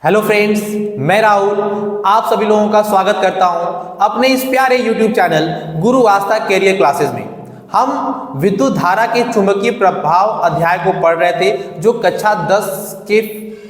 Hello friends, मैं राहुल आप सभी लोगों का स्वागत करता हूं अपने इस प्यारे यूट्यूब चैनल गुरु आस्था कैरियर क्लासेस में। हम विद्युत धारा के चुंबकीय प्रभाव अध्याय को पढ़ रहे थे जो कक्षा 10 के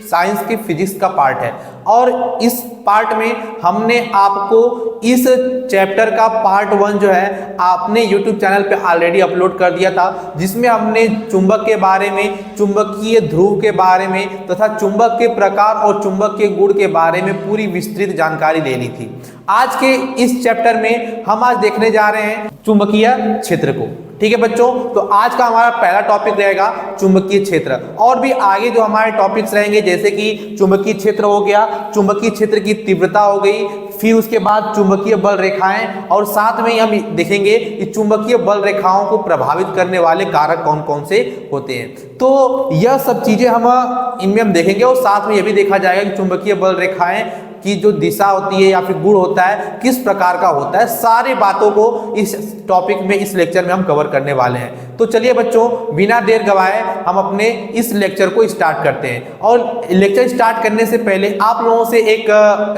साइंस के फिजिक्स का पार्ट है। और इस पार्ट में हमने आपको इस चैप्टर का पार्ट 1 जो है आपने यूट्यूब चैनल पे ऑलरेडी अपलोड कर दिया था, जिसमें हमने चुंबक के बारे में, चुंबकीय ध्रुव के बारे में तथा चुंबक के प्रकार और चुंबक के गुण के बारे में पूरी विस्तृत जानकारी ले ली थी। आज के इस चैप्टर में हम आज देखने जा रहे हैं चुंबकीय क्षेत्र को। ठीक है बच्चों, तो आज का हमारा पहला टॉपिक रहेगा चुंबकीय क्षेत्र। और भी आगे जो हमारे टॉपिक्स रहेंगे जैसे कि चुंबकीय क्षेत्र हो गया, चुंबकीय क्षेत्र की तीव्रता हो गई, फिर उसके बाद चुंबकीय बल रेखाएं, और साथ में हम देखेंगे कि चुंबकीय बल रेखाओं को प्रभावित करने वाले कारक कौन कौन से होते हैं। तो यह सब चीजें इनमें हम देखेंगे, और साथ में यह भी देखा जाएगा कि चुंबकीय बल रेखाएं की जो दिशा होती है या फिर गुण होता है किस प्रकार का होता है। सारी बातों को इस टॉपिक में, इस लेक्चर में हम कवर करने वाले हैं। तो चलिए बच्चों, बिना देर गवाए हम अपने इस लेक्चर को स्टार्ट करते हैं। और लेक्चर स्टार्ट करने से पहले आप लोगों से एक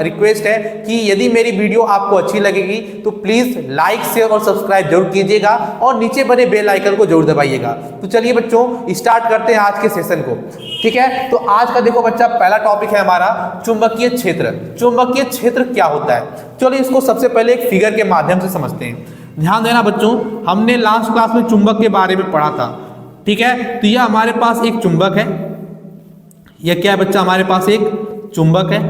रिक्वेस्ट है कि यदि मेरी वीडियो आपको अच्छी लगेगी तो प्लीज लाइक, शेयर और सब्सक्राइब जरूर कीजिएगा, और नीचे बने बेल आइकन को जरूर दबाइएगा। तो चलिए बच्चों, स्टार्ट करते हैं आज के सेशन को। ठीक है, तो आज का देखो बच्चा, पहला टॉपिक है हमारा चुंबकीय क्षेत्र। चुंबकीय क्षेत्र क्या होता है, चलिए इसको सबसे पहले एक फिगर के माध्यम से समझते हैं। ध्यान देना बच्चों, हमने लास्ट क्लास में चुंबक के बारे में पढ़ा था। ठीक है, तो यह हमारे पास एक चुंबक है। यह क्या है बच्चा, हमारे पास एक चुंबक है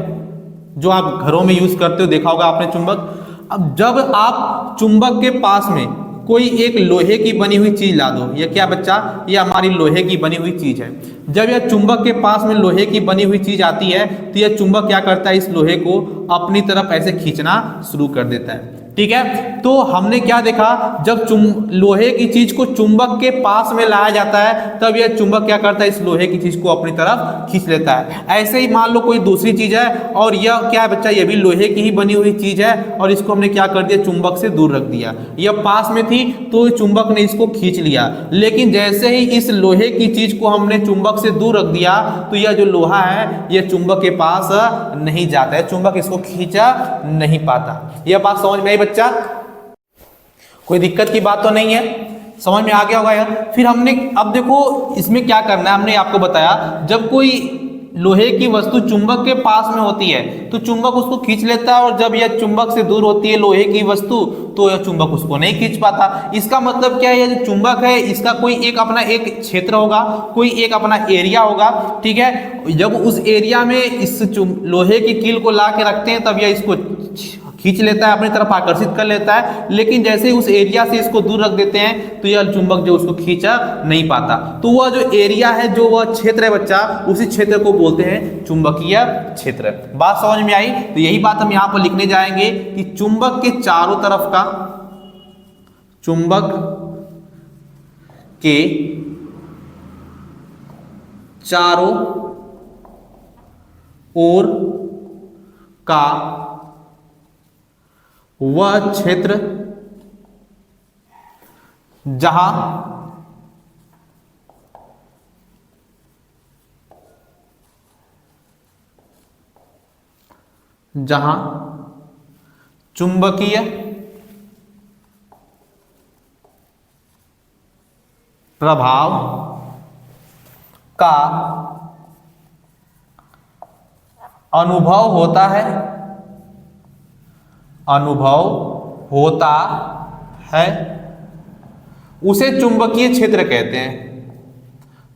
जो आप घरों में यूज करते हो, देखा होगा आपने चुंबक। अब जब आप चुंबक के पास में कोई एक लोहे की बनी हुई चीज ला दो, यह क्या बच्चा, यह हमारी लोहे की बनी हुई चीज है। जब यह चुंबक के पास में लोहे की बनी हुई चीज आती है तो यह चुंबक क्या करता है, इस लोहे को अपनी तरफ ऐसे खींचना शुरू कर देता है। ठीक है, तो हमने क्या देखा, जब लोहे की चीज को चुंबक के पास में लाया जाता है तब यह चुंबक क्या करता है, इस लोहे की चीज को अपनी तरफ खींच लेता है। ऐसे ही मान लो कोई दूसरी चीज है और यह क्या है बच्चा, यह भी लोहे की ही बनी हुई चीज है, और इसको हमने क्या कर दिया, चुंबक से दूर रख दिया। यह पास में थी तो चुंबक ने इसको खींच लिया, लेकिन जैसे ही इस लोहे की चीज को हमने चुंबक से दूर रख दिया तो यह जो लोहा है यह चुंबक के पास नहीं जाता है, चुंबक इसको खींचा नहीं पाता। यह बात समझ में आई बच्चा? कोई दिक्कत की बात तो नहीं है, समझ में आ गया होगा यार। फिर हमने, अब देखो इसमें क्या करना है, हमने आपको बताया जब कोई लोहे की वस्तु चुंबक के पास में होती है तो चुंबक उसको खींच लेता है, और जब यह चुंबक से दूर होती है लोहे की वस्तु तो यह चुंबक उसको नहीं खींच पाता। इसका मतलब क्या है, यह जो चुंबक है इसका कोई एक अपना एक क्षेत्र होगा, कोई एक अपना एरिया होगा। ठीक है, जब उस एरिया में इस लोहे की कील को ला के रखते हैं तब यह इसको खींच लेता है, अपनी तरफ आकर्षित कर लेता है, लेकिन जैसे ही उस एरिया से इसको दूर रख देते हैं तो यह चुंबक जो उसको खींचा नहीं पाता। तो वह जो एरिया है, जो वह क्षेत्र है बच्चा, उसी क्षेत्र को बोलते हैं चुंबकीय क्षेत्र। बात समझ में आई? तो यही बात हम यहां पर लिखने जाएंगे कि चुंबक के चारों तरफ का, चुंबक के चारों ओर का वह क्षेत्र जहां चुंबकीय प्रभाव का अनुभव होता है उसे चुंबकीय क्षेत्र कहते हैं।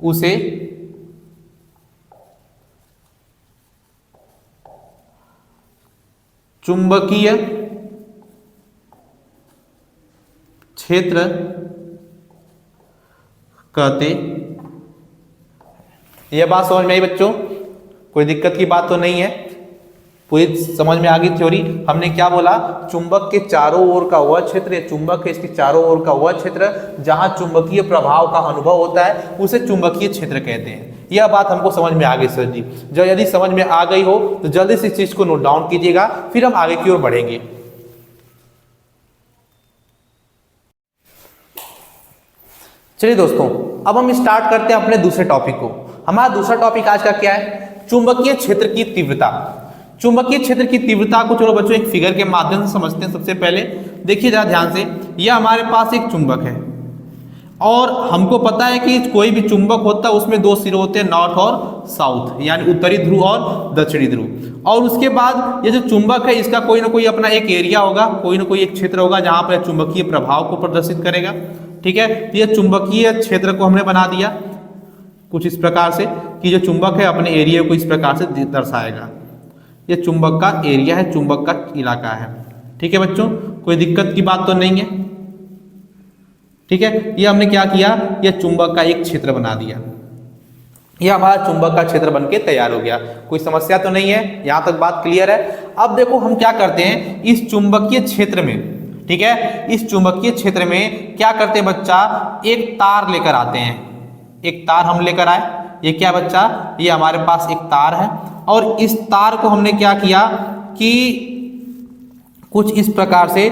उसे चुंबकीय क्षेत्र कहते। यह बात समझ में आई बच्चों? कोई दिक्कत की बात तो नहीं है, पूरी समझ में आ गई थ्योरी। हमने क्या बोला, चुंबक के चारों ओर का वह क्षेत्र, या चुंबक है इसके चारों ओर का वह क्षेत्र जहां चुंबकीय प्रभाव का अनुभव होता है उसे चुंबकीय क्षेत्र कहते हैं। यह बात हमको समझ में आ गई सर जी। जब यदि समझ में आ गई हो तो जल्दी से इस चीज को नोट डाउन कीजिएगा, फिर हम आगे की ओर बढ़ेंगे। चलिए दोस्तों, अब हम स्टार्ट करते हैं अपने दूसरे टॉपिक को। हमारा दूसरा टॉपिक आज का क्या है? चुंबकीय क्षेत्र की तीव्रता। चुंबकीय क्षेत्र की तीव्रता को चलो बच्चों एक फिगर के माध्यम से समझते हैं। सबसे पहले देखिए जरा ध्यान से, यह हमारे पास एक चुंबक है और हमको पता है कि कोई भी चुंबक होता है उसमें दो सिरे होते हैं, नॉर्थ और साउथ, यानी उत्तरी ध्रुव और दक्षिणी ध्रुव। और उसके बाद ये जो चुंबक है इसका कोई ना कोई अपना एक एरिया होगा, कोई ना कोई एक क्षेत्र होगा जहां पर चुंबकीय प्रभाव को प्रदर्शित करेगा। ठीक है, तो ये चुंबकीय क्षेत्र को हमने बना दिया कुछ इस प्रकार से कि जो चुंबक है अपने एरिया को इस प्रकार से दर्शाएगा। ये चुंबक का एरिया है, चुंबक का इलाका है। ठीक है बच्चों, कोई दिक्कत की बात तो नहीं है। ठीक है, ये हमने क्या किया, ये चुंबक का एक क्षेत्र बना दिया। ये हमारा चुंबक का क्षेत्र बनके तैयार हो गया। कोई समस्या तो नहीं है, यहां तक बात क्लियर है। अब देखो हम क्या करते हैं इस चुंबकीय क्षेत्र में, ठीक है, इस चुंबकीय क्षेत्र में क्या करते हैं बच्चा, एक तार लेकर आते हैं। एक तार हम लेकर आए, ये क्या बच्चा, ये हमारे पास एक तार है और इस तार को हमने क्या किया कि कुछ इस प्रकार से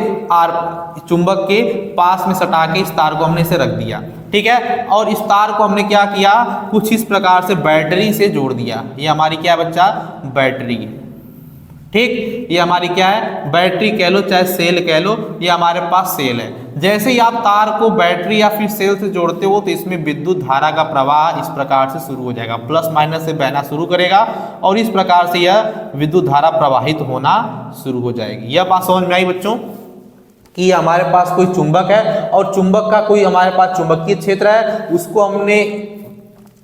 चुंबक के पास में सटा के इस तार को हमने इसे रख दिया। ठीक है, और इस तार को हमने क्या किया, कुछ इस प्रकार से बैटरी से जोड़ दिया। ये हमारी क्या है बच्चा, बैटरी है। ठीक, ये हमारी क्या है, बैटरी कह लो चाहे सेल कह लो, ये हमारे पास सेल है। जैसे ही आप तार को बैटरी या फिर सेल से जोड़ते हो तो इसमें विद्युत धारा का प्रवाह इस प्रकार से शुरू हो जाएगा, प्लस माइनस से बहना शुरू करेगा और इस प्रकार से यह विद्युत धारा प्रवाहित होना शुरू हो जाएगी। यह बात समझ में आई बच्चों कि हमारे पास कोई चुंबक है और चुंबक का कोई हमारे पास चुंबकीय क्षेत्र है, उसको हमने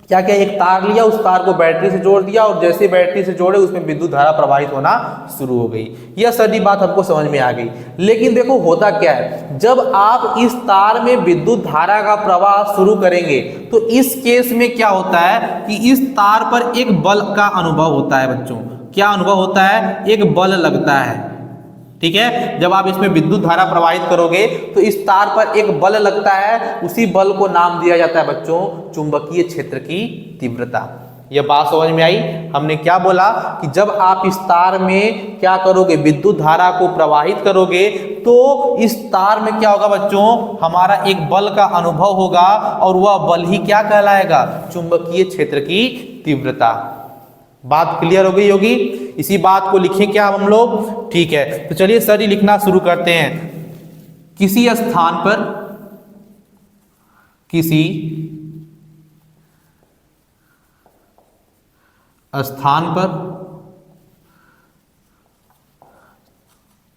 क्या किया, एक तार लिया, उस तार को बैटरी से जोड़ दिया और जैसे बैटरी से जोड़े उसमें विद्युत धारा प्रवाहित होना शुरू हो गई। यह सारी बात हमको समझ में आ गई। लेकिन देखो होता क्या है, जब आप इस तार में विद्युत धारा का प्रवाह शुरू करेंगे तो इस केस में क्या होता है कि इस तार पर एक बल का अनुभव होता है बच्चों। क्या अनुभव होता है, एक बल लगता है। ठीक है, जब आप इसमें विद्युत धारा प्रवाहित करोगे तो इस तार पर एक बल लगता है, उसी बल को नाम दिया जाता है बच्चों चुंबकीय क्षेत्र की तीव्रता। यह बात समझ में आई। हमने क्या बोला कि जब आप इस तार में क्या करोगे, विद्युत धारा को प्रवाहित करोगे तो इस तार में क्या होगा बच्चों, हमारा एक बल का अनुभव होगा और वह बल ही क्या कहलाएगा, चुंबकीय क्षेत्र की तीव्रता। बात क्लियर हो गई होगी। इसी बात को लिखें क्या हम लोग, ठीक है। तो चलिए सर लिखना शुरू करते हैं। किसी स्थान पर, किसी स्थान पर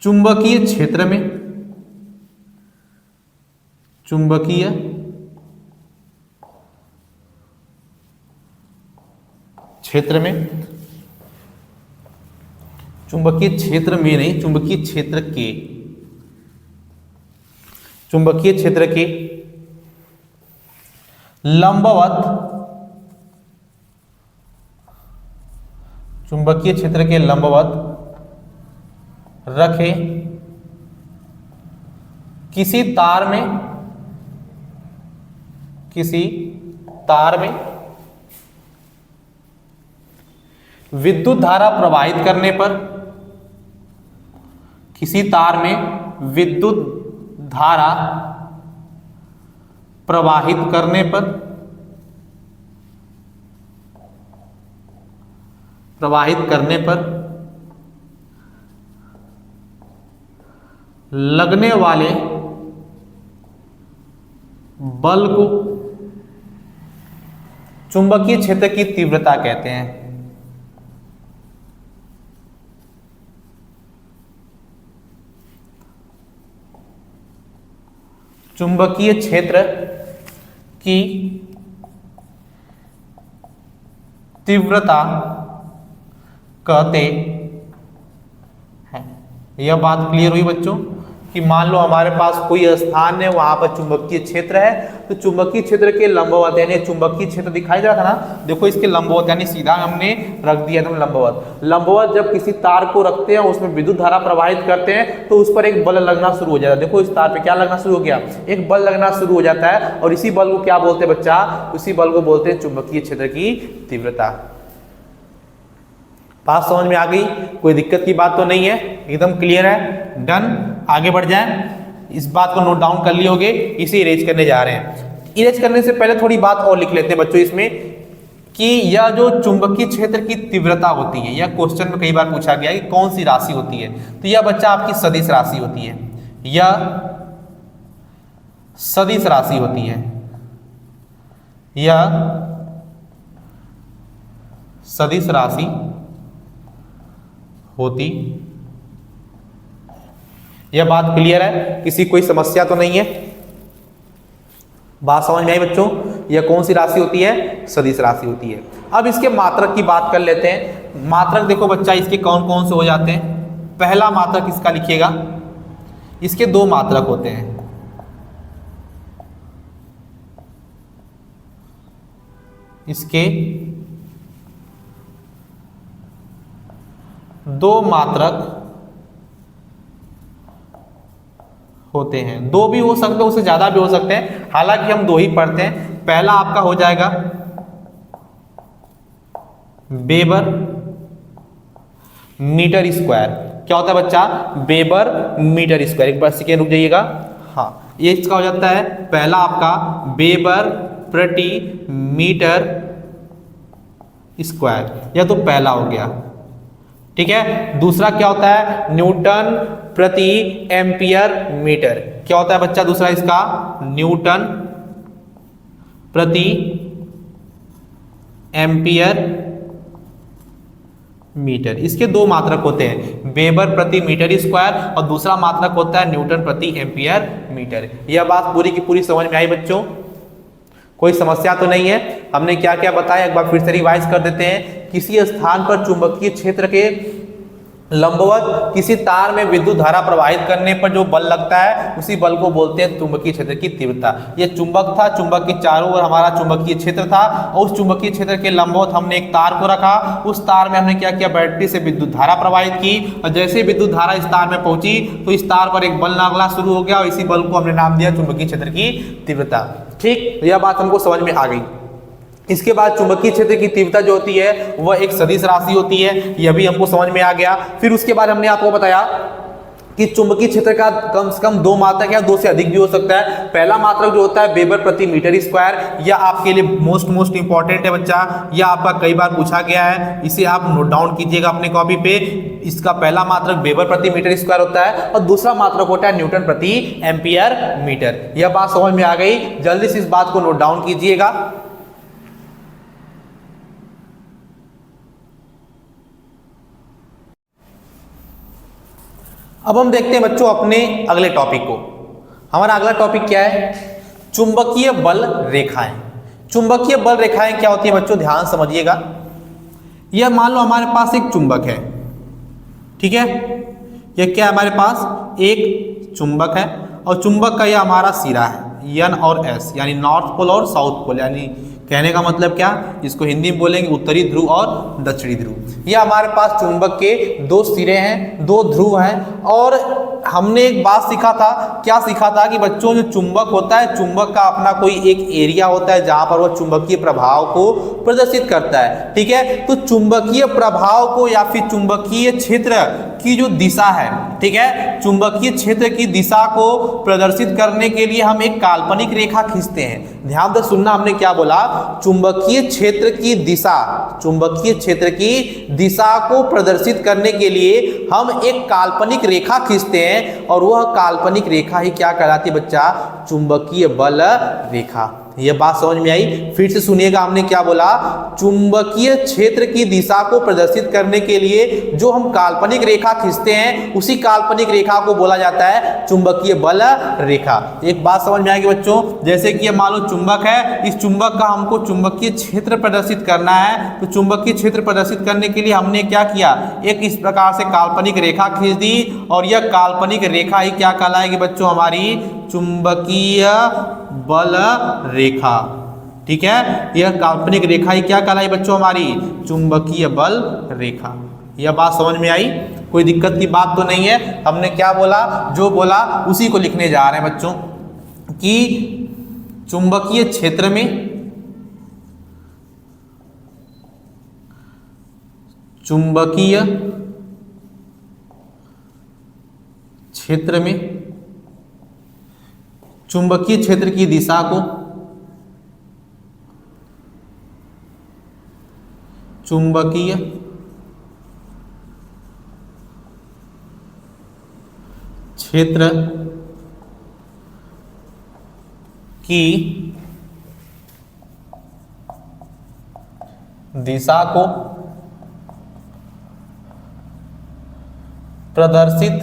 चुंबकीय क्षेत्र में, चुंबकीय क्षेत्र में, चुंबकीय क्षेत्र में नहीं, चुंबकीय क्षेत्र के, चुंबकीय क्षेत्र के लंबवत, चुंबकीय क्षेत्र के लंबवत रखे किसी तार में, किसी तार में विद्युत धारा प्रवाहित करने पर, किसी तार में विद्युत धारा प्रवाहित करने पर, प्रवाहित करने पर लगने वाले बल को चुंबकीय क्षेत्र की तीव्रता कहते हैं। चुंबकीय क्षेत्र की तीव्रता कहते हैं। यह बात क्लियर हुई बच्चों कि मान लो हमारे पास कोई स्थान है, वहां पर चुंबकीय क्षेत्र है, तो चुंबकीय क्षेत्र के लंबवत यानी चुंबकीय क्षेत्र दिखाई दे रहा था ना, देखो इसके लंबवत यानी सीधा हमने रख दिया एकदम लंबवत। लंबवत जब किसी तार को रखते हैं, उसमें विद्युत धारा प्रवाहित करते हैं तो उस पर एक बल लगना शुरू हो जाता है। देखो इस तार पे क्या लगना शुरू हो गया, एक बल लगना शुरू हो जाता है और इसी बल को क्या बोलते हैं बच्चा, उसी बल को बोलते हैं चुंबकीय क्षेत्र की तीव्रता। बात समझ में आ गई, कोई दिक्कत की बात तो नहीं है, एकदम क्लियर है। डन, आगे बढ़ जाएं। इस बात को नोट डाउन कर लिए होगे, इसे इरेज करने जा रहे हैं। इरेज करने से पहले थोड़ी बात और लिख लेते हैं बच्चों इसमें कि यह जो चुंबकीय क्षेत्र की तीव्रता होती है, यह क्वेश्चन में कई बार पूछा गया है कि कौन सी राशि होती है, तो यह बच्चा आपकी सदिश राशि होती है, यह सदिश राशि होती है, यह सदिश राशि होती। यह बात क्लियर है, किसी कोई समस्या तो नहीं है? बात समझ में आई बच्चों? यह कौन सी राशि होती है? सदिश राशि होती है। अब इसके मात्रक की बात कर लेते हैं। मात्रक देखो बच्चा, इसके कौन कौन से हो जाते हैं। पहला मात्रक इसका लिखिएगा, इसके दो मात्रक होते हैं, इसके दो मात्रक होते हैं। दो भी हो सकते हैं, उससे ज्यादा भी हो सकते हैं, हालांकि हम दो ही पढ़ते हैं। पहला आपका हो जाएगा वेबर मीटर स्क्वायर। क्या होता है बच्चा? Weber metre square. एक बार सेकेंड रुक जाइएगा। हाँ, ये इसका हो जाता है पहला आपका वेबर प्रति मीटर स्क्वायर, यह तो पहला हो गया। ठीक है, दूसरा क्या होता है? न्यूटन प्रति एम्पियर मीटर। क्या होता है बच्चा दूसरा इसका? न्यूटन प्रति एम्पियर मीटर। इसके दो मात्रक होते हैं, वेबर प्रति मीटर स्क्वायर और दूसरा मात्रक होता है न्यूटन प्रति एम्पियर मीटर। यह बात पूरी की पूरी समझ में आई बच्चों? कोई समस्या तो नहीं है? हमने क्या क्या बताया एक बार फिर से रिवाइज कर देते हैं। किसी स्थान पर चुंबकीय क्षेत्र के लंबवत किसी तार में विद्युत धारा प्रवाहित करने पर जो बल लगता है, उसी बल को बोलते हैं चुंबकीय क्षेत्र की तीव्रता। यह चुंबक था, चुंबक के चारों ओर हमारा चुंबकीय क्षेत्र था और उस चुंबकीय क्षेत्र के लंबवत हमने एक तार को रखा। उस तार में हमने क्या किया? बैटरी से विद्युत धारा प्रवाहित की और जैसे विद्युत धारा इस तार में पहुंची तो इस तार पर एक बल लगना शुरू हो गया और इसी बल को हमने नाम दिया चुंबकीय क्षेत्र की तीव्रता। ठीक, यह बात हमको समझ में आ गई। इसके बाद चुंबकीय क्षेत्र की तीव्रता जो होती है वह एक सदिश राशि होती है, यह भी हमको समझ में आ गया। फिर उसके बाद हमने आपको बताया कि चुंबकीय क्षेत्र का कम से कम दो मात्रक या दो से अधिक भी हो सकता है। पहला मात्रक जो होता है वेबर प्रति मीटर स्क्वायर, यह आपके लिए मोस्ट इंपॉर्टेंट है बच्चा, यह आपका कई बार पूछा गया है, इसे आप नोट डाउन कीजिएगा अपने कॉपी पे। इसका पहला मात्रक वेबर प्रति मीटर स्क्वायर होता है और दूसरा मात्रक होता है न्यूटन प्रति एम्पियर मीटर। यह बात समझ में आ गई? जल्दी से इस बात को नोट डाउन कीजिएगा। अब हम देखते हैं बच्चों अपने अगले टॉपिक को। हमारा अगला टॉपिक क्या है? चुंबकीय बल रेखाएं। चुंबकीय बल रेखाएं क्या होती है बच्चों? ध्यान समझिएगा। यह मान लो हमारे पास एक चुंबक है, ठीक है, यह क्या है हमारे पास? एक चुंबक है और चुंबक का यह हमारा सिरा है N और S, यानी नॉर्थ पोल और साउथ पोल। यानी कहने का मतलब क्या? इसको हिंदी में बोलेंगे उत्तरी ध्रुव और दक्षिणी ध्रुव। ये हमारे पास चुंबक के दो सिरे हैं, दो ध्रुव हैं। और हमने एक बात सीखा था, क्या सीखा था कि बच्चों जो चुंबक होता है, चुंबक का अपना कोई एक एरिया होता है जहां पर वह चुंबकीय प्रभाव को प्रदर्शित करता है। ठीक है, तो चुंबकीय प्रभाव को या फिर चुंबकीय क्षेत्र की जो दिशा है, ठीक है, चुंबकीय क्षेत्र की दिशा को प्रदर्शित करने के लिए हम एक काल्पनिक रेखा खींचते हैं। ध्यान से सुनना, हमने क्या बोला? चुंबकीय क्षेत्र की दिशा, चुंबकीय क्षेत्र की दिशा को प्रदर्शित करने के लिए हम एक काल्पनिक रेखा खींचते हैं और वह काल्पनिक रेखा ही क्या कहलाती है बच्चा? चुंबकीय बल रेखा। यह बात समझ में आई? फिर से सुनिएगा, हमने क्या बोला? चुंबकीय क्षेत्र की दिशा को प्रदर्शित करने के लिए जो हम काल्पनिक रेखा खींचते हैं, उसी काल्पनिक रेखा को बोला जाता है चुंबकीय बल रेखा। एक बात समझ में आएगी बच्चों? जैसे कि मान लो चुंबक है, इस चुंबक का हमको चुंबकीय क्षेत्र प्रदर्शित करना है, तो चुंबकीय क्षेत्र प्रदर्शित करने के लिए हमने क्या किया? एक इस प्रकार से काल्पनिक रेखा खींच दी और यह काल्पनिक रेखा ही क्या कहलाएगी बच्चों? हमारी चुंबकीय बल रेखा। ठीक है, यह काल्पनिक रेखा ही क्या कहलाई बच्चों? हमारी चुंबकीय बल रेखा। यह बात समझ में आई? कोई दिक्कत की बात तो नहीं है? हमने क्या बोला? जो बोला उसी को लिखने जा रहे हैं बच्चों कि चुंबकीय क्षेत्र में चुंबकीय क्षेत्र में चुंबकीय क्षेत्र की दिशा को चुंबकीय क्षेत्र की दिशा को प्रदर्शित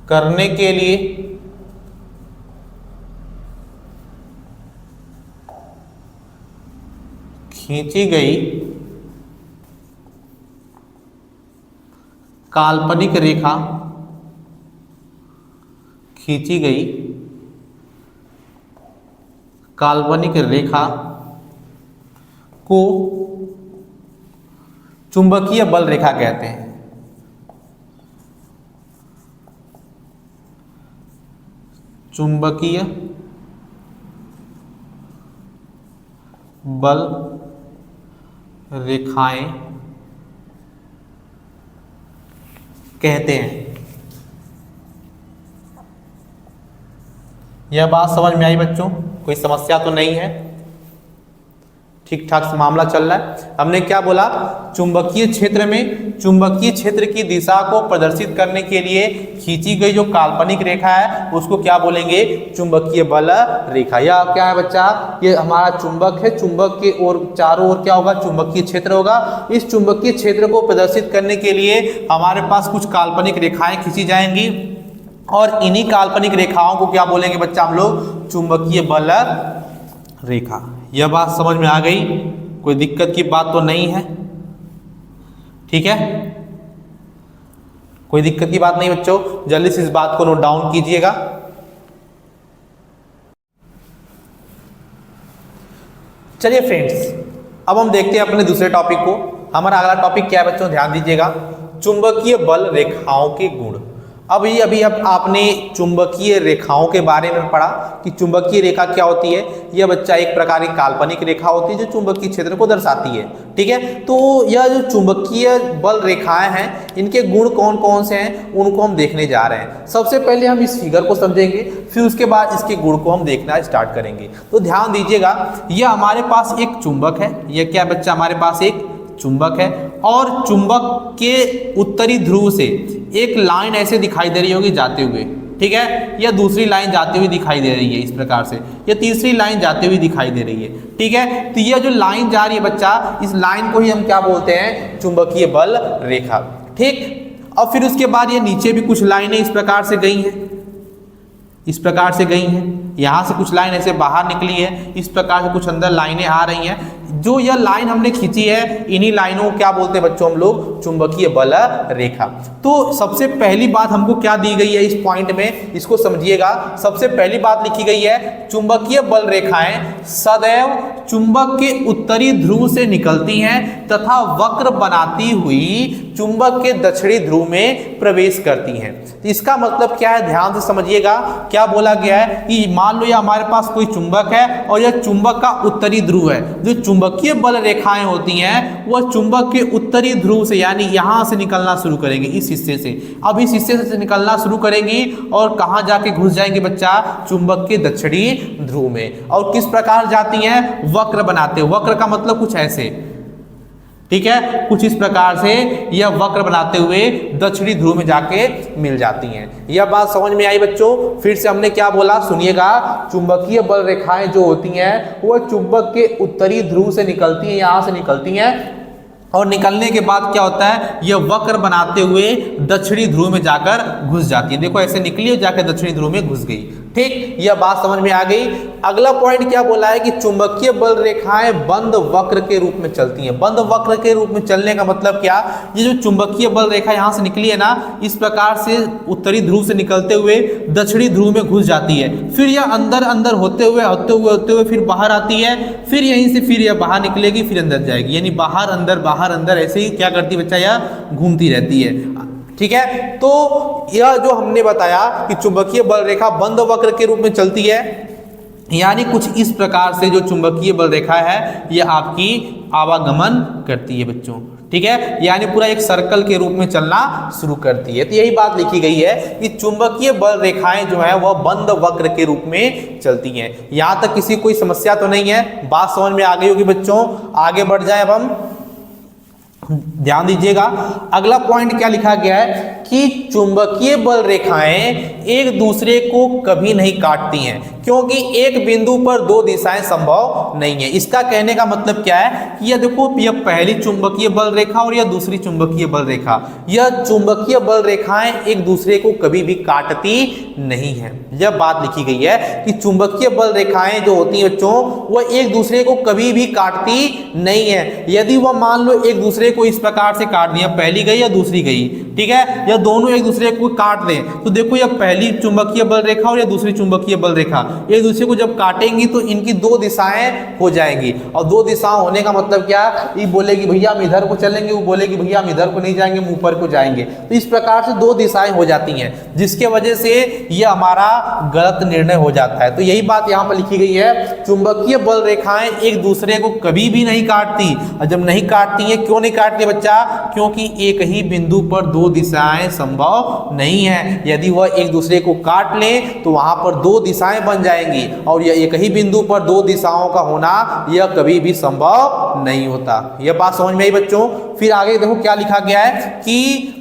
करने के लिए खींची गई काल्पनिक रेखा को चुंबकीय बल रेखा कहते हैं। चुंबकीय बल रेखाएं कहते हैं। यह बात समझ में आई बच्चों? कोई समस्या तो नहीं है? ठीक ठाक से मामला चल रहा है। हमने क्या बोला? चुंबकीय क्षेत्र में चुंबकीय क्षेत्र की दिशा को प्रदर्शित करने के लिए खींची गई जो काल्पनिक रेखा है उसको क्या बोलेंगे? चुंबकीय बल रेखा। यह क्या है बच्चा? ये हमारा चुंबक है, चुंबक के और चारों ओर क्या होगा? चुंबकीय क्षेत्र होगा। इस चुंबकीय क्षेत्र को प्रदर्शित करने के लिए हमारे पास कुछ काल्पनिक रेखाएं खींची जाएंगी और इन्हीं काल्पनिक रेखाओं को क्या बोलेंगे बच्चा हम लोग? चुंबकीय बल रेखा। यह बात समझ में आ गई? कोई दिक्कत की बात तो नहीं है? ठीक है, कोई दिक्कत की बात नहीं बच्चों। जल्दी से इस बात को नोट डाउन कीजिएगा। चलिए फ्रेंड्स, अब हम देखते हैं अपने दूसरे टॉपिक को। हमारा अगला टॉपिक क्या है बच्चों? ध्यान दीजिएगा, चुंबकीय बल रेखाओं के गुण। अभी आपने चुंबकीय रेखाओं के बारे में पढ़ा कि चुंबकीय रेखा क्या होती है। यह बच्चा एक प्रकार की काल्पनिक रेखा होती है जो चुंबकीय क्षेत्र को दर्शाती है। ठीक है, तो यह जो चुंबकीय बल रेखाएं हैं इनके गुण कौन कौन से हैं उनको हम देखने जा रहे हैं। सबसे पहले हम इस फिगर को समझेंगे, फिर उसके बाद इसके गुण को हम देखना स्टार्ट करेंगे। तो ध्यान दीजिएगा, यह हमारे पास एक चुंबक है। यह क्या बच्चा? हमारे पास एक चुंबक है और चुंबक के उत्तरी ध्रुव से एक लाइन ऐसे दिखाई दे रही होगी जाते हुए। ठीक है, यह दूसरी लाइन जाती हुई दिखाई दे रही है इस प्रकार से, यह तीसरी लाइन जाती हुई दिखाई दे रही है। ठीक है, तो यह जो लाइन जा रही है बच्चा, इस लाइन को ही हम क्या बोलते हैं? चुंबकीय बल रेखा। ठीक, और फिर उसके बाद ये नीचे भी कुछ लाइनें इस प्रकार से गई हैं, इस प्रकार से गई हैं। यहाँ से कुछ लाइन ऐसे बाहर निकली है, इस प्रकार से कुछ अंदर लाइनें आ रही हैं। जो यह लाइन हमने खींची है इन्हीं लाइनों को क्या बोलते हैं बच्चों हम लोग? चुंबकीय बल रेखा। तो सबसे पहली बात हमको क्या दी गई है इस पॉइंट में, इसको समझिएगा। सबसे पहली बात लिखी गई है, चुंबकीय बल रेखाएं सदैव चुंबक के उत्तरी ध्रुव से निकलती हैं तथा वक्र बनाती हुई चुंबक के दक्षिणी ध्रुव में प्रवेश करती हैं। तो इसका मतलब क्या है? ध्यान से समझिएगा। क्या बोला गया है कि मान लो यह हमारे पास कोई चुंबक है और यह चुंबक का उत्तरी ध्रुव है। जो चुंबकीय बल रेखाएं होती हैं वह चुंबक के उत्तरी ध्रुव से यानी यहां से निकलना शुरू करेंगे, इस हिस्से से। अब इस हिस्से से निकलना शुरू करेंगी और कहां जाके घुस जाएंगे बच्चा? चुंबक के दक्षिणी ध्रुव में। और किस प्रकार जाती हैं? वक्र बनाते। वक्र का मतलब कुछ ऐसे, ठीक है, कुछ इस प्रकार से यह वक्र बनाते हुए दक्षिणी ध्रुव में जाके मिल जाती हैं। यह बात समझ में आई बच्चों? फिर से हमने क्या बोला सुनिएगा, चुंबकीय बल रेखाएं जो होती हैं वह चुंबक के उत्तरी ध्रुव से निकलती हैं, यहां से निकलती हैं और निकलने के बाद क्या होता है? यह वक्र बनाते हुए दक्षिणी ध्रुव में जाकर घुस जाती है। देखो ऐसे निकली और जाकर दक्षिणी ध्रुव में घुस गई। ठीक, यह बात समझ में आ गई। अगला पॉइंट क्या बोला है कि चुंबकीय बल रेखाएं बंद वक्र के रूप में चलती हैं। बंद वक्र के रूप में चलने का मतलब क्या? ये जो चुंबकीय बल रेखा यहां से निकली है ना, इस प्रकार से उत्तरी ध्रुव से निकलते हुए दक्षिणी ध्रुव में घुस जाती है। फिर यह अंदर अंदर होते हुए फिर बाहर आती है, फिर यहीं से फिर यह बाहर निकलेगी, फिर अंदर जाएगी, यानी बाहर अंदर ऐसे ही क्या करती बच्चा? यह घूमती रहती है। ठीक है, तो यह जो हमने बताया कि चुंबकीय बल रेखा बंद वक्र के रूप में चलती है, यानी कुछ इस प्रकार से जो चुंबकीय बल रेखा है यह आपकी आवागमन करती है बच्चों। ठीक है, यानी पूरा एक सर्कल के रूप में चलना शुरू करती है। तो यही बात लिखी गई है कि चुंबकीय बल रेखाएं जो है वह बंद वक्र के रूप में चलती हैं। यहां तक किसी कोई समस्या तो नहीं है, बात समझ में आ गई होगी बच्चों। आगे बढ़ जाए अब हम, ध्यान दीजिएगा अगला पॉइंट क्या लिखा गया है कि चुंबकीय बल रेखाएं एक दूसरे को कभी नहीं काटती हैं, क्योंकि एक बिंदु पर दो दिशाएं संभव नहीं है। इसका कहने का मतलब क्या है कि यह देखो, यह पहली चुंबकीय बल रेखा और यह दूसरी चुंबकीय बल रेखा, यह चुंबकीय बल रेखाएं एक दूसरे को कभी भी काटती नहीं है। यह बात लिखी गई है कि चुंबकीय बल रेखाएं जो होती हैं बच्चों, वह एक दूसरे को कभी भी काटती नहीं है। यदि वह मान लो एक दूसरे को इस प्रकार से काट दिया, पहली गई या दूसरी गई, ठीक है, या दोनों एक दूसरे को काट दें, तो देखो यह पहली चुंबकीय बल रेखा और यह दूसरी चुंबकीय बल रेखा एक दूसरे को जब काटेंगी तो इनकी दो दिशाएं हो जाएंगी। और दो दिशाएं होने का मतलब क्या, ये बोलेगी भैया हम इधर को चलेंगे, वो बोलेगी भैया हम इधर को नहीं जाएंगे, हम ऊपर को जाएंगे। तो इस प्रकार से दो दिशाएं हो जाती हैं, जिसके वजह से यह हमारा गलत निर्णय हो जाता है। तो यही बात यहाँ पर लिखी गई है, चुंबकीय बल रेखाएं एक दूसरे को कभी भी नहीं काटती। और जब नहीं काटती है, क्यों नहीं काटती बच्चा, क्योंकि एक ही बिंदु पर दो दिशाएं संभव नहीं है। यदि वह एक दूसरे को काट ले तो वहां पर दो दिशाएं बन जाएंगी, और यह एक ही बिंदु पर दो दिशाओं का होना यह कभी भी संभव नहीं होता। यह बात समझ में आई बच्चों। फिर आगे देखो क्या लिखा गया है कि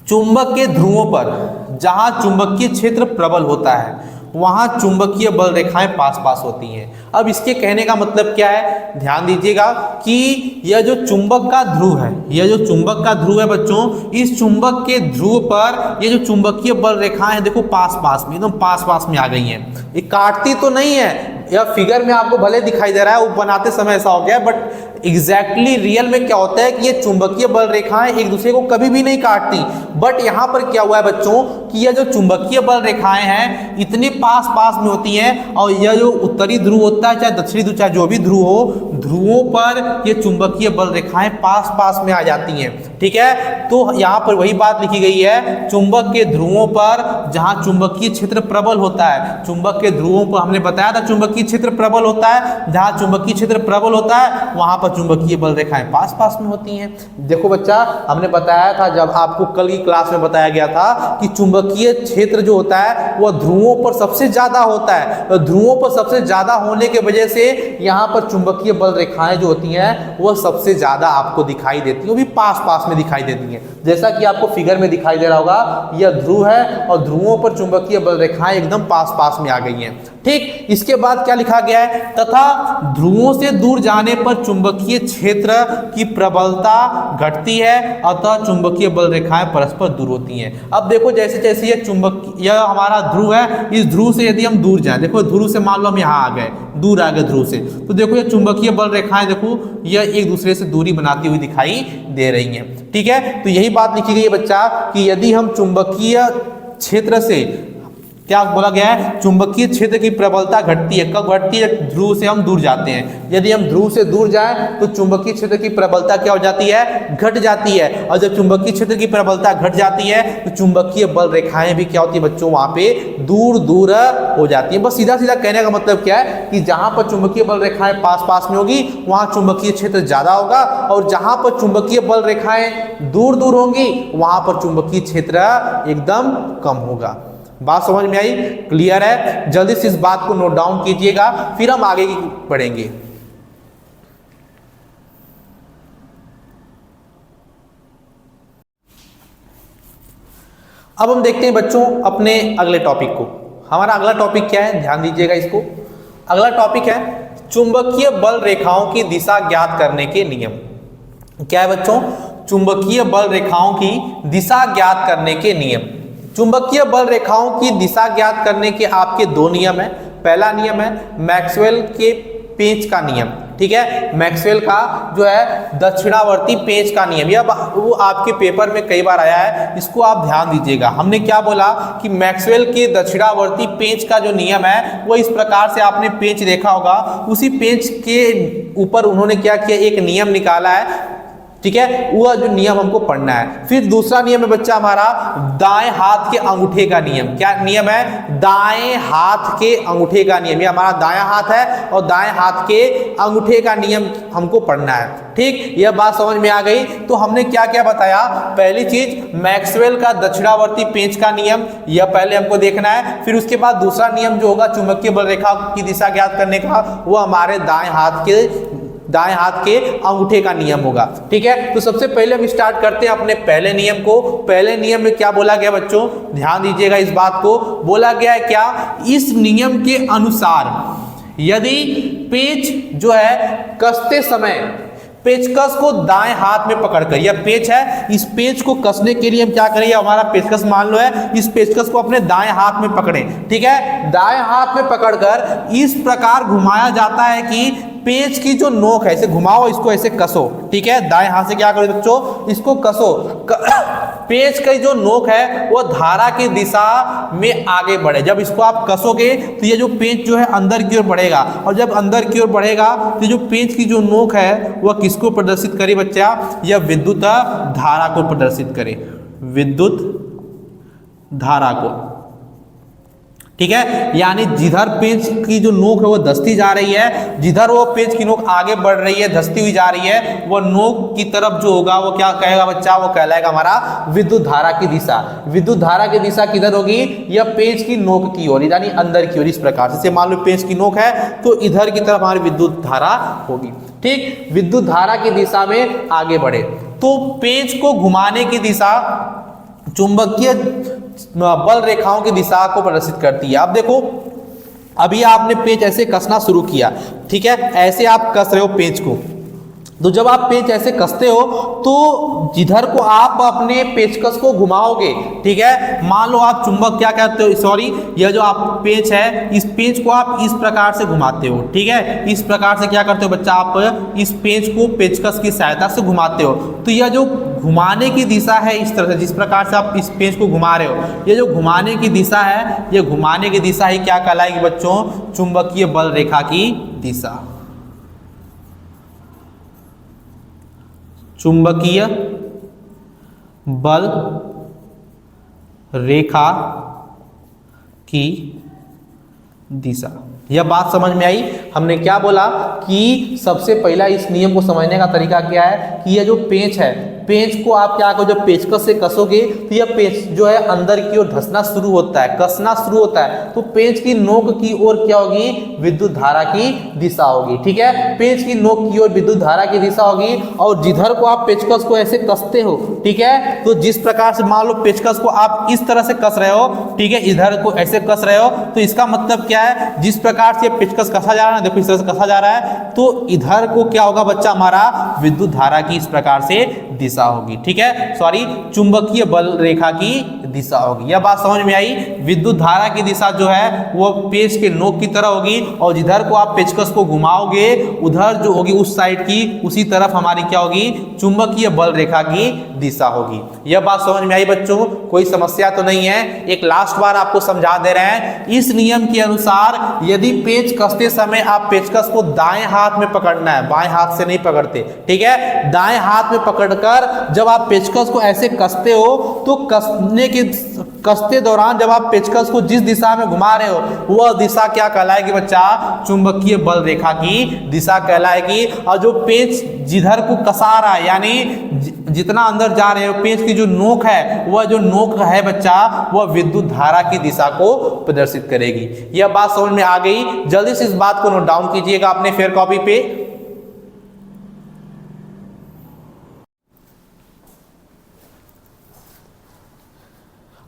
चुंबक के ध्रुवों पर जहां चुंबकीय क्षेत्र प्रबल होता है वहां चुंबकीय बल रेखाएं पास पास होती हैं। अब इसके कहने का मतलब क्या है, ध्यान दीजिएगा कि यह जो चुंबक का ध्रुव है, यह जो चुंबक का ध्रुव है बच्चों, इस चुंबक के ध्रुव पर ये जो चुंबकीय बल रेखाएं हैं देखो पास पास में, एकदम पास पास में आ गई हैं। ये काटती तो नहीं है, यह फिगर में आपको भले दिखाई दे रहा है, वो बनाते समय ऐसा हो गया, बट एग्जैक्टली रियल में क्या होता है कि ये चुंबकीय बल रेखाएं एक दूसरे को कभी भी नहीं काटती। बट यहाँ पर क्या हुआ है बच्चों कि यह जो चुंबकीय बल रेखाएं हैं इतनी पास पास में होती हैं, और यह जो उत्तरी ध्रुव होता है चाहे दक्षिणी ध्रुव चाहे जो भी ध्रुव हो, ध्रुवों पर ये चुंबकीय बल रेखाएं पास पास में आ जाती हैं। ठीक है, तो यहाँ पर वही बात लिखी गई है, चुंबक के ध्रुवों पर जहां चुंबकीय क्षेत्र प्रबल होता है, चुंबक के ध्रुवों पर हमने बताया था चुंबकीय क्षेत्र प्रबल होता है, जहां चुंबकीय क्षेत्र प्रबल होता है वहां पर चुंबकीय बल रेखाएं पास पास में होती हैं। देखो बच्चा, हमने बताया था जब आपको कल की क्लास में बताया गया था कि चुंबकीय क्षेत्र जो होता है वह ध्रुवों पर सबसे ज्यादा होता है, तो ध्रुवों पर सबसे ज्यादा होने की वजह से यहाँ पर चुंबकीय बल रेखाएं जो होती हैं वह सबसे ज्यादा आपको दिखाई देती है, वो भी पास पास में दिखाई देती हैं। जैसा कि आपको फिगर में दिखाई दे रहा होगा, यह ध्रुव है और ध्रुवों पर चुंबकीय बल रेखाएं एकदम पास पास में आ गई हैं। ठीक, इसके बाद क्या लिखा गया है, तथा ध्रुवों से दूर जाने पर चुंबकीय क्षेत्र की प्रबलता घटती है, अतः चुंबकीय बल रेखाएं परस्पर दूर होती हैं। अब देखो जैसे जैसे यह हमारा ध्रुव है, इस ध्रुव से यदि हम दूर जाएं, देखो ध्रुव से मान लो हम यहाँ आ गए, दूर आ गए ध्रुव से, तो देखो ये चुंबकीय बल रेखाएं देखो यह एक दूसरे से दूरी बनाती हुई दिखाई दे रही हैं। ठीक है, तो यही बात लिखी गई है बच्चा कि यदि हम चुंबकीय क्षेत्र से, क्या बोला गया है, चुंबकीय क्षेत्र की प्रबलता घटती है, कब घटती है, ध्रुव से हम दूर जाते हैं। यदि हम ध्रुव से दूर जाएं तो चुंबकीय क्षेत्र की प्रबलता क्या हो जाती है, घट जाती है, और जब चुंबकीय क्षेत्र की प्रबलता घट जाती है तो चुंबकीय बल रेखाएं भी क्या होती है बच्चों, वहां पे दूर दूर हो जाती है। बस सीधा सीधा कहने का मतलब क्या है कि जहां पर चुंबकीय बल रेखाएं पास पास में होगी वहां चुंबकीय क्षेत्र ज्यादा होगा, और जहां पर चुंबकीय बल रेखाएं दूर दूर होंगी वहां पर चुंबकीय क्षेत्र एकदम कम होगा। बात समझ में आई, क्लियर है? जल्दी से इस बात को नोट डाउन कीजिएगा, फिर हम आगे बढ़ेंगे। अब हम देखते हैं बच्चों अपने अगले टॉपिक को। हमारा अगला टॉपिक क्या है, ध्यान दीजिएगा इसको। अगला टॉपिक है चुंबकीय बल रेखाओं की दिशा ज्ञात करने के नियम। क्या है बच्चों, चुंबकीय बल रेखाओं की दिशा ज्ञात करने के नियम। चुंबकीय बल रेखाओं की दिशा ज्ञात करने के आपके दो नियम है। पहला नियम है मैक्सवेल के पेंच का नियम। ठीक है, मैक्सवेल का जो है दक्षिणावर्ती पेंच का नियम, यह वो आपके पेपर में कई बार आया है, इसको आप ध्यान दीजिएगा। हमने क्या बोला कि मैक्सवेल के दक्षिणावर्ती पेंच का जो नियम है वो इस प्रकार से, आपने पेंच देखा होगा, उसी पेंच के ऊपर उन्होंने क्या किया, एक नियम निकाला है। ठीक है, वह जो नियम हमको पढ़ना है। फिर दूसरा नियम है बच्चा हमारा दाएं हाथ के अंगूठे का नियम। क्या नियम है? दाएं हाथ के अंगूठे का नियम। ये हमारा दायां हाथ है और दाएं हाथ के अंगूठे का नियम हमको पढ़ना है। ठीक, यह बात समझ में आ गई। तो हमने क्या क्या बताया? पहली चीज मैक्सवेल का दक्षिणावर्ती पेंच का नियम, यह पहले हमको देखना है। फिर उसके बाद दूसरा नियम जो होगा चुंबकीय बल रेखा की दिशा ज्ञात करने का, वो हमारे दाएं हाथ के अंगूठे का नियम होगा। ठीक है, तो सबसे पहले हम स्टार्ट करते हैं अपने पहले नियम को। पहले नियम में क्या बोला गया बच्चों? ध्यान दीजिएगा इस बात को। बोला गया है क्या? इस नियम के अनुसार यदि पेच जो है कसते समय पेचकस को दाएं हाथ में पकड़कर, यह पेच है, इस पेच को कसने के लिए हम क्या करेंगे? हमारा पेचकस मान लो है, इस पेचकस को अपने दाएं हाथ में पकड़ें। ठीक है, दाएं हाथ में पकड़कर इस प्रकार घुमाया जाता है कि पेच की जो नोक है, इसे घुमाओ, इसको ऐसे कसो। ठीक है, दाएं हाथ से क्या करो बच्चों? इसको कसो। पेच की जो नोक है वो धारा की दिशा में आगे बढ़े। जब इसको आप कसोगे तो ये जो पेच जो है अंदर की ओर बढ़ेगा, और जब अंदर की ओर बढ़ेगा तो जो पेच की जो नोक है वह किसको प्रदर्शित करे बच्चा? यह विद्युत धारा को प्रदर्शित करे, विद्युत धारा को। ठीक है, यानी जिधर पेंच की जो नोक है वो धंसती जा रही है, जिधर वो पेंच की नोक आगे बढ़ रही है, धंसती हुई जा रही है, वो नोक की तरफ जो होगा वो क्या कहेगा बच्चा? वो कहलाएगा हमारा विद्युत धारा की दिशा। विद्युत धारा की दिशा किधर होगी? यह पेंच की नोक की ओर, यानी अंदर की ओर। इस प्रकार से मान लो पेंच की नोक है तो इधर की तरफ हमारी विद्युत धारा होगी। ठीक, विद्युत धारा की दिशा में आगे बढ़े तो पेंच को घुमाने की दिशा चुंबकीय बल रेखाओं की दिशा को प्रदर्शित करती है। अब देखो, अभी आपने पेंच ऐसे कसना शुरू किया। ठीक है, ऐसे आप कस रहे हो पेंच को, तो जब आप पेंच ऐसे कसते हो तो जिधर को आप अपने पेचकस को घुमाओगे, ठीक है, मान लो आप चुंबक क्या कहते हो, सॉरी, यह जो आप पेंच है, इस पेंच को आप इस प्रकार से घुमाते हो। ठीक है, इस प्रकार से क्या करते हो बच्चा? आप इस पेंच को पेचकस की सहायता से घुमाते हो। तो यह जो घुमाने की दिशा है, इस तरह से जिस प्रकार से आप इस पेंच को घुमा रहे हो, ये जो घुमाने की दिशा है, ये घुमाने की दिशा ही क्या कहलाएगी बच्चों? चुंबकीय बल रेखा की दिशा। चुंबकीय बल रेखा की दिशा। यह बात समझ में आई? हमने क्या बोला कि सबसे पहला इस नियम को समझने का तरीका क्या है कि यह जो पेंच है, पेंच को आप क्या करो, जब पेचकस से कसोगे तो यह पेंच जो है अंदर की ओर धंसना शुरू होता है, कसना शुरू होता है, तो पेंच की नोक की ओर क्या होगी? विद्युत धारा की दिशा होगी। ठीक है, पेंच की नोक की ओर विद्युत धारा की दिशा होगी, और जिधर को आप पेचकस को ऐसे कसते हो, ठीक है, तो जिस प्रकार से मान लो पेचकस को आप इस तरह से कस रहे हो, ठीक है, इधर को ऐसे कस रहे हो, तो इसका मतलब क्या है? जिस प्रकार से पेचकस कसा जा रहा है, देखो इस तरह से कसा जा रहा है, तो इधर को क्या होगा बच्चा? हमारा विद्युत धारा की इस प्रकार से दिशा होगी। ठीक है, सॉरी, चुंबकीय बल रेखा की दिशा होगी। यह बात समझ में आई? विद्युत धारा की दिशा जो है वो पेच के नोक की तरह होगी, और जिधर को आप पेचकस को घुमाओगे उधर जो होगी उस साइड की, उसी तरफ हमारी क्या होगी? चुंबकीय बल रेखा की दिशा होगी। यह बात समझ में आई बच्चों? कोई समस्या तो नहीं है? एक लास्ट बार आपको समझा दे रहे हैं। इस नियम के अनुसार यदि पेच कसते समय आप पेचकस को दाएं हाथ में पकड़ना है, बाएं हाथ से नहीं पकड़ते। ठीक है, दाएं हाथ में पकड़कर जब आप पेचकस को ऐसे कसते हो तो कसते दौरान जब आप पेचकस को जिस दिशा में घुमा रहे हो वह दिशा क्या कहलाएगी बच्चा? चुंबकीय बल रेखा की दिशा कहलाएगी। और जो पेच जिधर को कसा रहा है, यानी जितना अंदर जा रहे हो, पेच की जो नोक है, वह जो नोक है बच्चा, वह विद्युत धारा की दिशा को प्रदर्शित करेगी। यह बात समझ में आ गई? जल्दी से इस बात को नोट डाउन कीजिएगा अपने फेयर कॉपी पे।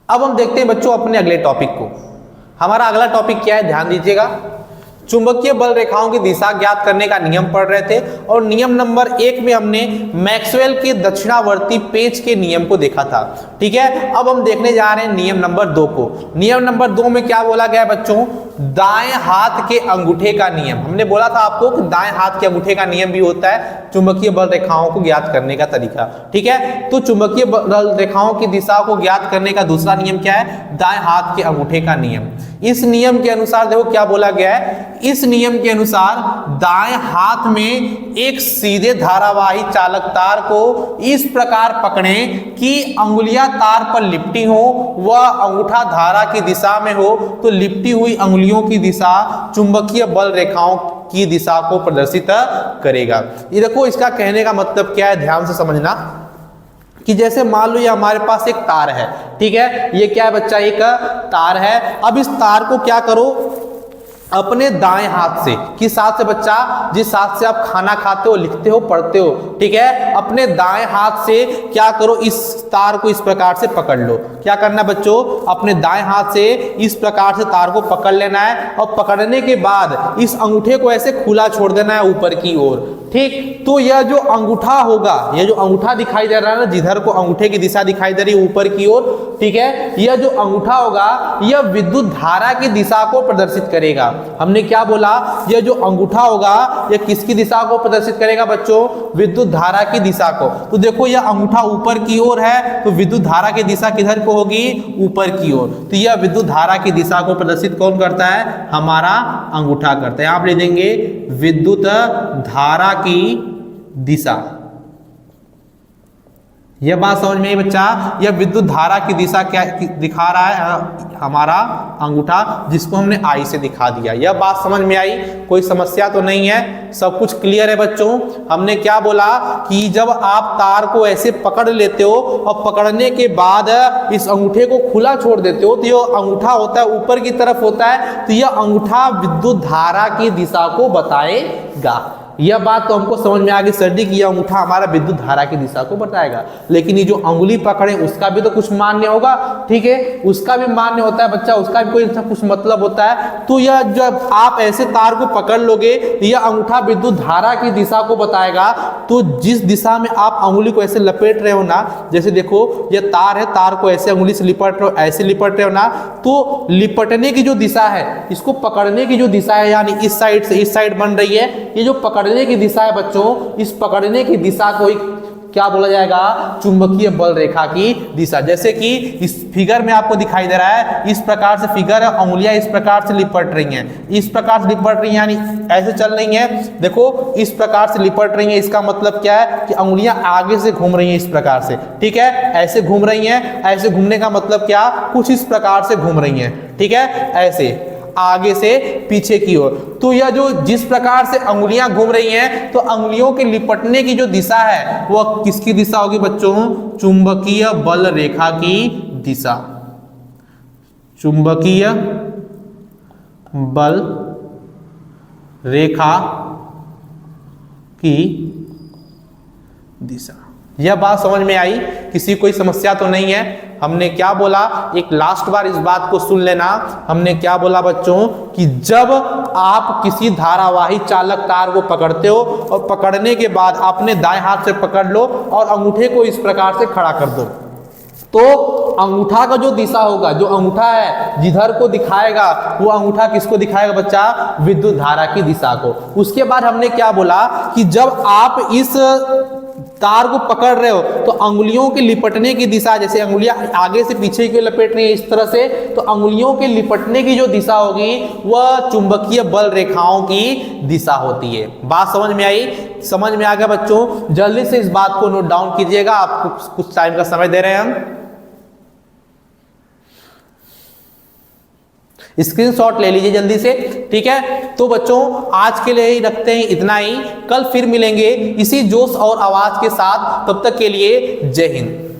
अब हम देखते हैं बच्चों अपने अगले टॉपिक को। हमारा अगला टॉपिक क्या है? ध्यान दीजिएगा। चुंबकीय बल रेखाओं की दिशा ज्ञात करने का नियम पढ़ रहे थे, और नियम नंबर 1 में हमने मैक्सवेल के दक्षिणावर्ती पेच के नियम को देखा था। ठीक है, अब हम देखने जा रहे हैं नियम नंबर 2 को। नियम नंबर 2 में क्या बोला गया बच्चों? दाएं हाथ के अंगूठे का नियम। हमने बोला था आपको कि दाएं हाथ के अंगूठे का नियम भी होता है चुंबकीय बल रेखाओं को ज्ञात करने का तरीका, ठीक है। तो चुंबकीय बल रेखाओं की दिशा को ज्ञात करने का दूसरा नियम क्या है? दाएं हाथ के अंगूठे का नियम। इस नियम के अनुसार देखो क्या बोला गया है, इस नियम के अनुसार दाएं हाथ में एक सीधे धारावाही चालक तार को इस प्रकार पकड़ें कि अंगुलियां तार पर लिपटी हो, वह अंगूठा धारा की दिशा में हो, तो लिपटी हुई अंगुलियों की दिशा चुंबकीय बल रेखाओं की दिशा को प्रदर्शित करेगा। ये देखो इसका कहने का मतलब क्या है, ध्यान से समझना कि जैसे मान लो ये हमारे पास एक तार है, ठीक है, ये क्या है बच्चा, एक तार है। अब इस तार को क्या करो, अपने दाएं हाथ से, किस हाथ से बच्चा, जिस हाथ से आप खाना खाते हो, लिखते हो, पढ़ते हो, ठीक है, अपने दाएं हाथ से क्या करो, इस तार को इस प्रकार से पकड़ लो। क्या करना बच्चों, अपने दाएं हाथ से इस प्रकार से तार को पकड़ लेना है और पकड़ने के बाद इस अंगूठे को ऐसे खुला छोड़ देना है ऊपर की ओर, ठीक। तो यह जो अंगूठा होगा, यह जो अंगूठा दिखाई दे रहा है ना, जिधर को अंगूठे की दिशा दिखाई दे रही है ऊपर की ओर, ठीक है, यह जो अंगूठा होगा यह विद्युत धारा की दिशा को प्रदर्शित करेगा। हमने क्या बोला, यह जो अंगूठा होगा यह किसकी दिशा को प्रदर्शित करेगा बच्चों, विद्युत धारा की दिशा को। तो देखो यह अंगूठा ऊपर की ओर है, तो विद्युत धारा की दिशा किधर को होगी, ऊपर की ओर। तो यह विद्युत धारा की दिशा को प्रदर्शित कौन करता है, हमारा अंगूठा करता है। आप ले देंगे विद्युत धारा की दिशा। यह बात समझ में आई बच्चा, यह विद्युत धारा की दिशा क्या दिखा रहा है, हमारा अंगूठा, जिसको हमने आई से दिखा दिया। यह बात समझ में आई, कोई समस्या तो नहीं है, सब कुछ क्लियर है बच्चों। हमने क्या बोला कि जब आप तार को ऐसे पकड़ लेते हो और पकड़ने के बाद इस अंगूठे को खुला छोड़ देते हो, तो यह अंगूठा होता है ऊपर की तरफ होता है, तो यह अंगूठा विद्युत धारा की दिशा को बताएगा। यह बात तो हमको समझ में आ गई सर जी कि यह अंगूठा हमारा विद्युत धारा की दिशा को बताएगा, लेकिन ये जो अंगुली पकड़े उसका भी तो कुछ मान्य होगा, ठीक है, उसका भी मान्य होता है बच्चा, उसका भी कोई कुछ मतलब होता है। तो यह जब आप ऐसे तार को पकड़ लोगे, यह अंगूठा विद्युत धारा की दिशा को बताएगा। तो जिस दिशा में आप अंगुली को ऐसे लपेट रहे हो ना, जैसे देखो यह तार है, तार को ऐसे अंगुली से लिपट रहे हो, ऐसे लिपट रहे हो ना, तो लिपटने की जो दिशा है, इसको पकड़ने की जो दिशा है, यानी इस साइड से इस साइड बन रही है, ये जो पकड़ने की दिशा है बच्चों, इस पकड़ने की दिशा को क्या बोला जाएगा, चुंबकीय बल रेखा की दिशा। जैसे कि इस फिगर में आपको दिखाई दे रहा है, इस प्रकार से फिगर है, अंगुलियां इस प्रकार से लिपट रही हैं, इस प्रकार से लिपट रही हैं, यानी ऐसे चल रही हैं, देखो इस प्रकार से लिपट रही हैं। इसका मतलब क्या है कि अंगुलियां आगे से घूम रही हैं इस प्रकार से, ठीक है, ऐसे घूम रही हैं। ऐसे घूमने का मतलब क्या, कुछ इस प्रकार से घूम रही हैं, ठीक है, ऐसे आगे से पीछे की ओर। तो यह जो जिस प्रकार से अंगुलियां घूम रही हैं, तो अंगुलियों के लिपटने की जो दिशा है वह किसकी दिशा होगी बच्चों, चुंबकीय बल रेखा की दिशा, चुंबकीय बल रेखा की दिशा। यह बात समझ में आई, किसी कोई समस्या तो नहीं है। हमने क्या बोला, एक लास्ट बार इस बात को सुन लेना। हमने क्या बोला बच्चों कि जब आप किसी धारावाही चालक तार को पकड़ते हो और पकड़ने के बाद अपने दाएं हाथ से पकड़ लो और अंगूठे को इस प्रकार से खड़ा कर दो, तो अंगूठा का जो दिशा होगा, जो अंगूठा है जिधर को दिखाएगा, वो अंगूठा किसको दिखाएगा बच्चा, विद्युत धारा की दिशा को। उसके बाद हमने क्या बोला कि जब आप इस तार को पकड़ रहे हो तो अंगुलियों के लिपटने की दिशा, जैसे अंगुलियां आगे से पीछे की लपेट रही है इस तरह से, तो अंगुलियों के लिपटने की जो दिशा होगी वह चुंबकीय बल रेखाओं की दिशा होती है। बात समझ में आई, समझ में आ गया बच्चों? जल्दी से इस बात को नोट डाउन कीजिएगा, आपको कुछ टाइम का समय दे रहे हैं हम। स्क्रीनशॉट ले लीजिए जल्दी से, ठीक है। तो बच्चों आज के लिए ही रखते हैं इतना ही, कल फिर मिलेंगे इसी जोश और आवाज के साथ। तब तक के लिए जय हिंद।